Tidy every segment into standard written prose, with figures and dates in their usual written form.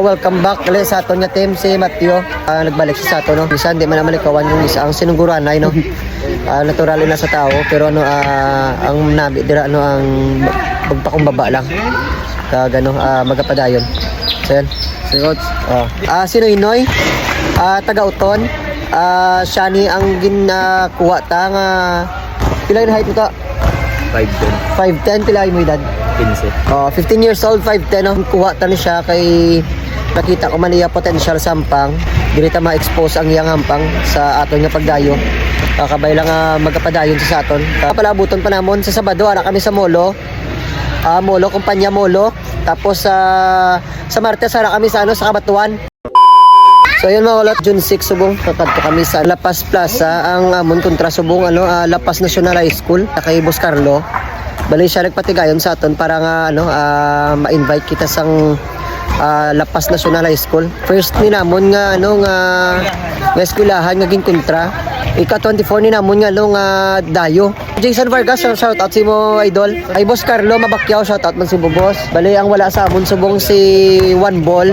Welcome back ulit sa aton nga team si Matthew. Nagbalik siya sa ato no. Bisan di man naman ikawan yung isa ang sinungguran ay no. Natural na sa tao pero ang nabi dira ang pagpakumbaba lang. Kag magapadayon. So yan. Sigot. Si Noynoy taga-uton. Siya ni ang ginakuha ta nga pila yung height mo ka? 5'10". 5'10", pila mo edad? 15. 15 years old, 5'10". Kuha ta ni siya kay nakita ko man iya potential sampang. Dili ta ma-expose ang iyang hampang sa aton nga pagdayo. Kabay lang magapadayon sa aton. Palabuton pa namon sa Sabado ara kami sa Molo. Molo, kumpanya Molo. Tapos sa Martes ara kami sa sa Kabatuan. So yun mga ulat, June 6 subong tatadto kami sa Lapas Plaza ang amon kontra subong Lapas National High School kay Boss Carlo. Bali siya nagpatigayon sa aton para nga ma-invite kita sang Lapas National High School. First ni namon nga nga eskwelahan nga ginkontra. Ika-24 ni namon nga dayo. Jason Vargas, shout out si mo idol. Ay Boss Carlo Mabakyaw, shout out man si Bobos. Bali ang wala sa amon subong si One Ball,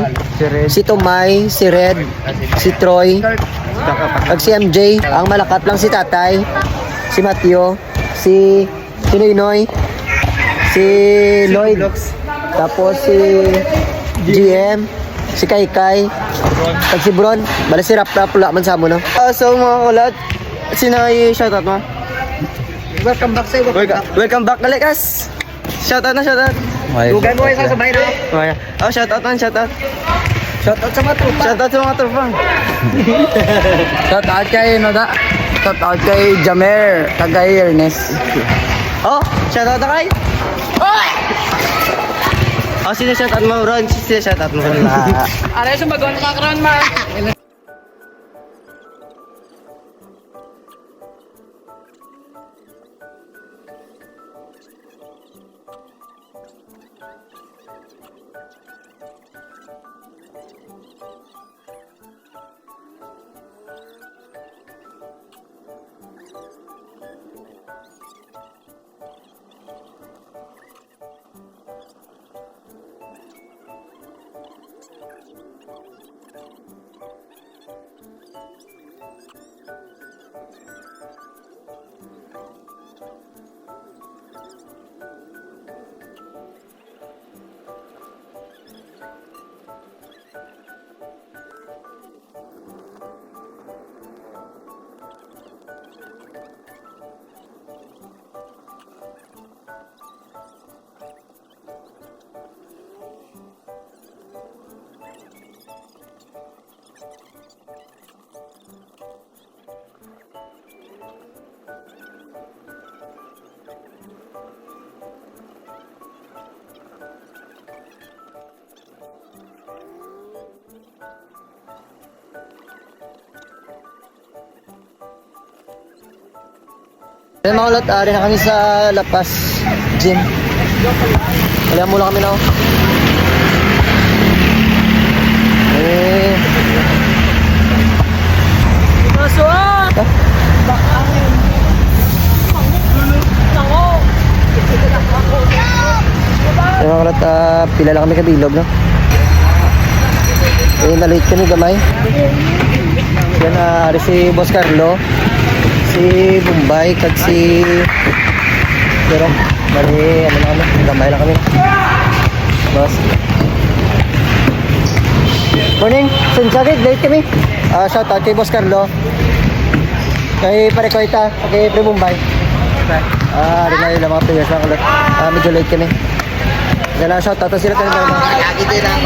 si Tomay, si Red, si Troy, ag si MJ. Ang malakat lang si Tatay, si Matthew, si Noynoy, si Lloyd, tapos si GM, si Kaykay, at si Bron. Bala si Rap wala man sa mo no. So mga kulat, sinay shoutout mo. Welcome back sa'yo. Welcome back Kalikas. Shoutout na shoutout. Dugan mo kayo sa sabay na. Shoutout man shoutout. Shoutout sa mga tropa. Shoutout sa mga tropa. Shoutout kay Noda. Shoutout kay Jamer, tagay Ernest. Shoutout na kay. Sino shoutout mo Ron? Sino shoutout mo? Aray sa bagon ka karon man. Ayun mga ulat, rin na kami sa Lapas Gym. Wala mula kami na Ayun mga ulat, pila lang kami kabilog no? Nalate kami gamay. Yan si Boss Carlo, si Bombay, kag si pero bali gamay lang kami boss. Morning, Sunsagid, late kami. Shout out kay Boss Carlo, kay Pare Koita, kay Pre Bombay. Rin na yung mga players lang ulit. Medyo late kami. Dala shout out sila tayo. Lagi din lang.